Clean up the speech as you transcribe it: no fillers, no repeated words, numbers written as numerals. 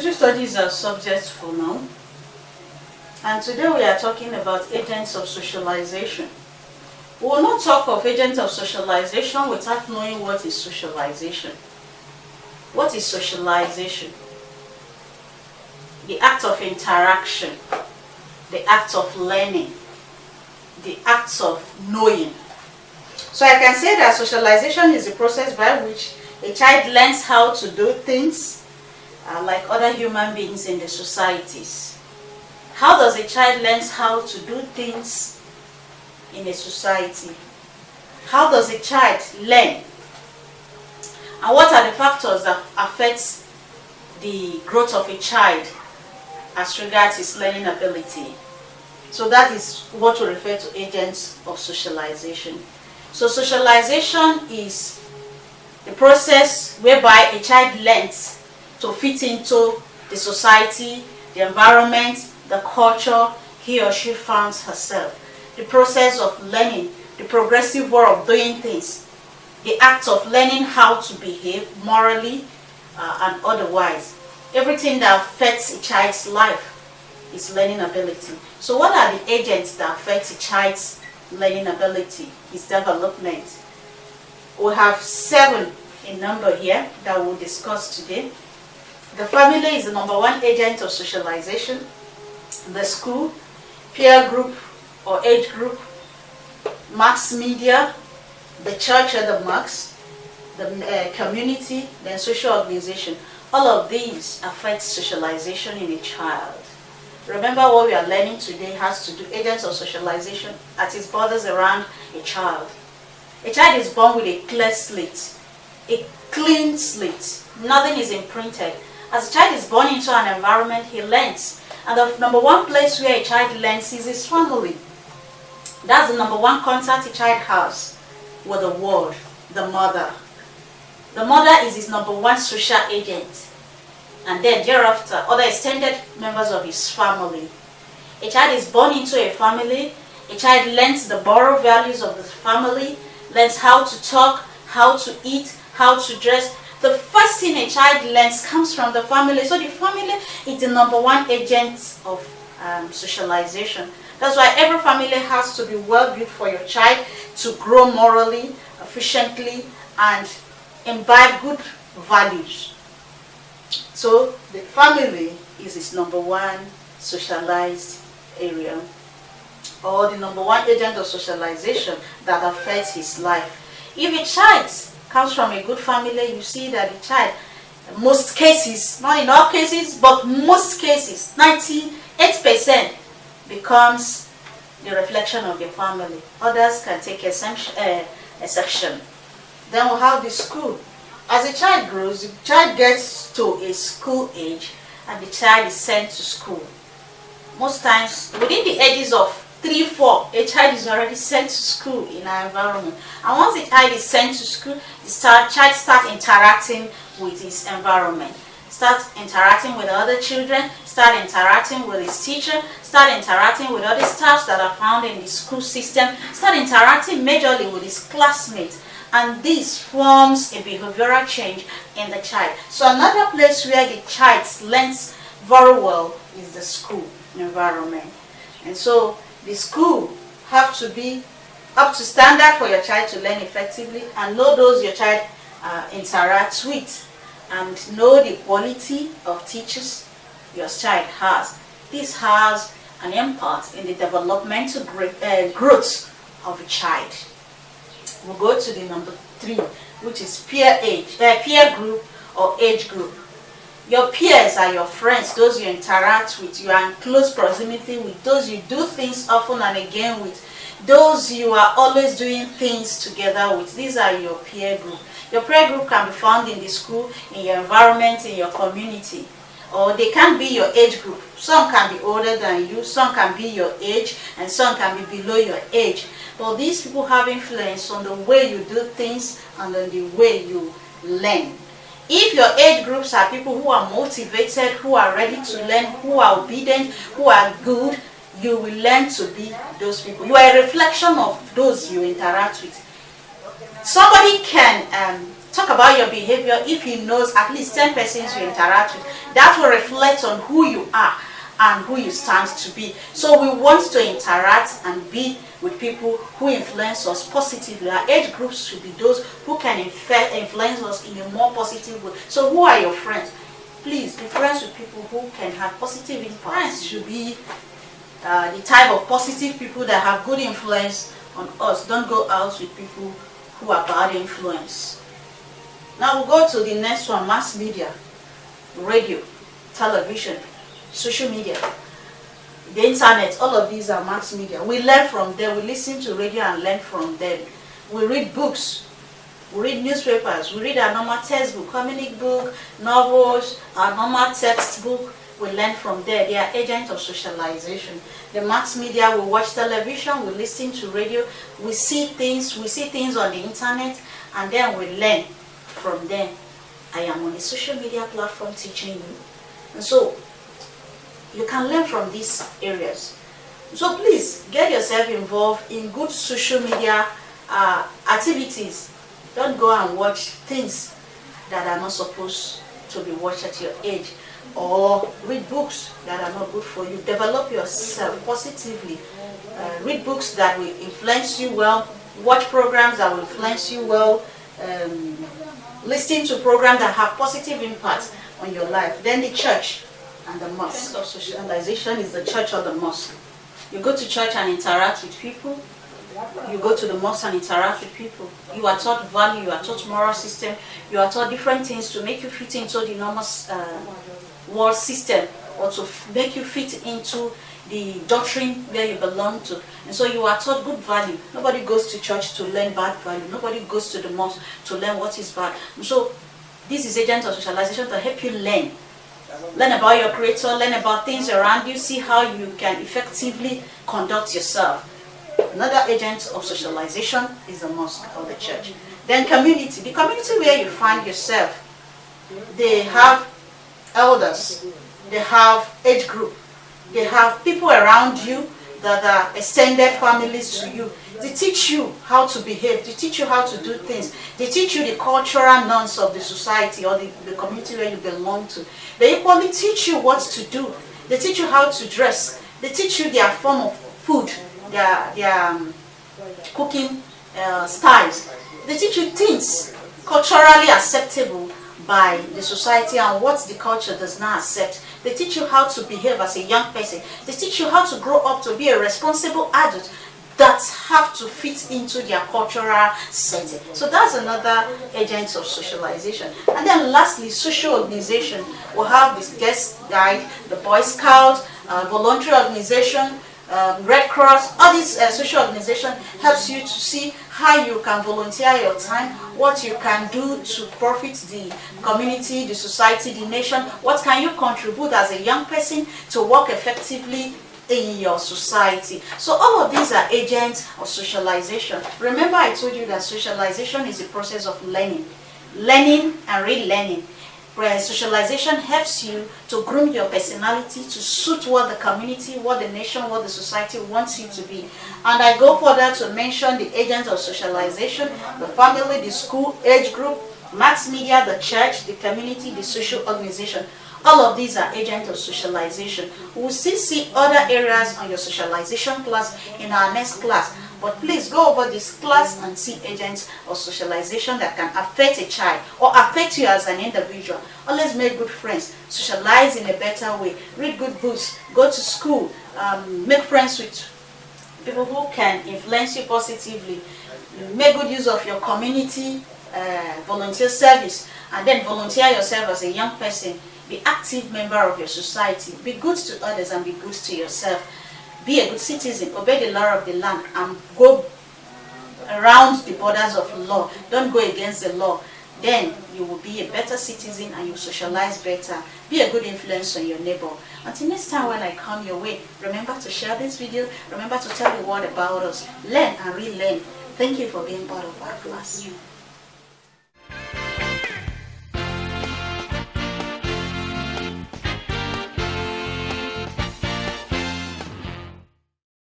Social studies are subject for now, and today we are talking about agents of socialization. We will not talk of agents of socialization without knowing what is socialization. What is socialization? The act of interaction, the act of learning, the act of knowing. So I can say that socialization is the process by which a child learns how to do things like other human beings in the societies. How does a child learn how to do things in a society? How does a child learn? And what are the factors that affect the growth of a child as regards his learning ability? So that is what we refer to agents of socialization. So socialization is the process whereby a child learns to fit into the society, the environment, the culture he or she finds herself. The process of learning, the progressive way of doing things, the act of learning how to behave morally and otherwise. Everything that affects a child's life is learning ability. So what are the agents that affect a child's learning ability, his development? We have 7 in number here that we'll discuss today. The family is the number 1 agent of socialization. The school, peer group or age group, mass media, the church or the mosque, the community, then social organization. All of these affect socialization in a child. Remember, what we are learning today has to do agents of socialization as it borders around a child. A child is born with a clear slate, a clean slate. Nothing is imprinted. As a child is born into an environment, he learns. And the number 1 place where a child learns is his family. That's the number 1 contact a child has with the world, the mother. The mother is his number 1 social agent. And then thereafter, other extended members of his family. A child is born into a family. A child learns the moral values of the family, learns how to talk, how to eat, how to dress. The first thing a child learns comes from the family. So the family is the number 1 agent of socialization. That's why every family has to be well built for your child to grow morally, efficiently, and imbibe good values. So the family is its number 1 socialized area, or the number 1 agent of socialization that affects his life. If a child comes from a good family, you see that the child, in most cases, not in all cases, but most cases, 98% becomes the reflection of the family. Others can take exception. Then we have the school. As a child grows, the child gets to a school age and the child is sent to school. Most times, within the ages of 3, 4, a child is already sent to school in our environment. And once the child is sent to school, the child starts interacting with his environment. Start interacting with other children, start interacting with his teacher, start interacting with other staffs that are found in the school system, start interacting majorly with his classmates. And this forms a behavioral change in the child. So another place where the child learns very well is the school environment. And so the school have to be up to standard for your child to learn effectively, and know those your child interacts with, and know the quality of teachers your child has. This has an impact in the developmental growth of a child. We'll go to the number 3, which is peer group or age group. Your peers are your friends, those you interact with, you are in close proximity with, those you do things often and again with, those you are always doing things together with. These are your peer group. Your peer group can be found in the school, in your environment, in your community. Or they can be your age group. Some can be older than you, some can be your age, and some can be below your age. But these people have influence on the way you do things and on the way you learn. If your age groups are people who are motivated, who are ready to learn, who are obedient, who are good, you will learn to be those people. You are a reflection of those you interact with. Somebody can talk about your behavior. If he knows at least 10 persons you interact with, that will reflect on who you are and who you stand to be. So we want to interact and be with people who influence us positively. Our age groups should be those who can influence us in a more positive way. So who are your friends? Please be friends with people who can have positive impact. Friends should be the type of positive people that have good influence on us. Don't go out with people who are bad influence. Now we'll go to the next one: mass media, radio, television, social media, the internet. All of these are mass media. We learn from them. We listen to radio and learn from them. We read books. We read newspapers. We read our normal textbook, comic book, novels, our normal textbook. We learn from there. They are agents of socialization. The mass media, we watch television, we listen to radio, we see things on the internet, and then we learn from them. I am on a social media platform teaching you. And so you can learn from these areas. So please get yourself involved in good social media activities. Don't go and watch things that are not supposed to be watched at your age, or read books that are not good for you. Develop yourself positively. Read books that will influence you well. Watch programs that will influence you well. Listen to programs that have positive impact on your life. Then the church and the mosque. The of socialization is the church or the mosque. You go to church and interact with people. You go to the mosque and interact with people. You are taught value, you are taught moral system, you are taught different things to make you fit into the normal world system, or to make you fit into the doctrine where you belong to. And so you are taught good value. Nobody goes to church to learn bad value. Nobody goes to the mosque to learn what is bad. And so this is agent of socialization to help you learn. Learn about your creator, learn about things around you, see how you can effectively conduct yourself. Another agent of socialization is the mosque or the church. Then community. The community where you find yourself, they have elders, they have age group, they have people around you that are extended families to you. They teach you how to behave, they teach you how to do things, they teach you the cultural norms of the society or the community where you belong to. They equally teach you what to do, they teach you how to dress, they teach you their form of food, their cooking styles. They teach you things culturally acceptable by the society and what the culture does not accept. They teach you how to behave as a young person. They teach you how to grow up to be a responsible adult that have to fit into their cultural setting. So that's another agent of socialization. And then lastly, social organization. We'll have this guest guide, the Boy Scout, voluntary organization, Red Cross. All these social organization helps you to see how you can volunteer your time, what you can do to profit the community, the society, the nation. What can you contribute as a young person to work effectively in your society. So all of these are agents of socialization. Remember I told you that socialization is a process of learning and relearning. Where socialization helps you to groom your personality to suit what the community, what the nation, what the society wants you to be. And I go further to mention the agents of socialization: the family, the school, age group, mass media, the church, the community, the social organization. All of these are agents of socialization. We will still see other areas on your socialization class in our next class. But please go over this class and see agents of socialization that can affect a child or affect you as an individual. Always make good friends. Socialize in a better way. Read good books. Go to school. Make friends with people who can influence you positively. Make good use of your community volunteer service. And then volunteer yourself as a young person. Be active member of your society. Be good to others and be good to yourself. Be a good citizen. Obey the law of the land and go around the borders of law. Don't go against the law. Then you will be a better citizen and you socialize better. Be a good influence on your neighbor. Until next time when I come your way, remember to share this video. Remember to tell the world about us. Learn and relearn. Thank you for being part of our class.